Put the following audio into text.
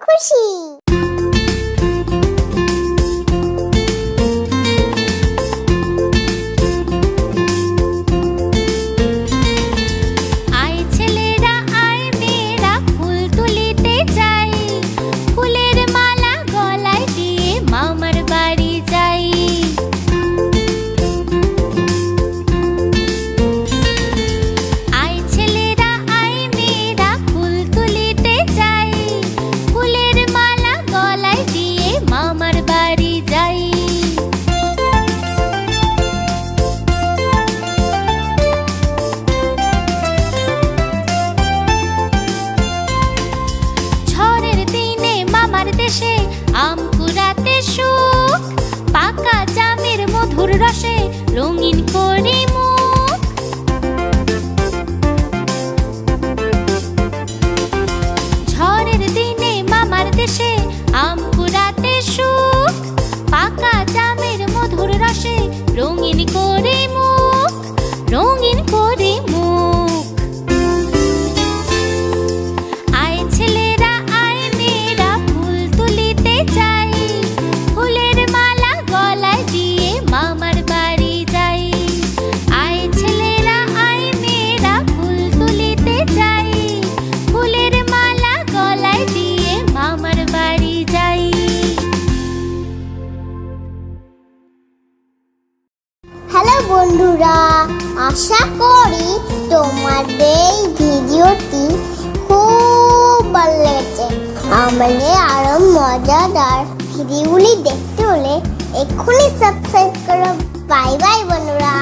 খুশি। আম কুড়াতে সুখ, পাকা জামের মধুর রসে রঙিন করে মুখ। ঝড়ের দিনে মামার দেশে আম কুড়াতে সুখ, পাকা জামের মধুর রসে রঙিন করে মুখ, রঙিন করে মুখ। হ্যালো বন্ধুরা, আশা করি তোমাদের এই ভিডিওটি খুব ভালো লেগেছে। আমাদের আরো মজাদার ভিডিওগুলি দেখতে হলে এক্ষুনি সাবস্ক্রাইব করো। বাই বাই বন্ধুরা।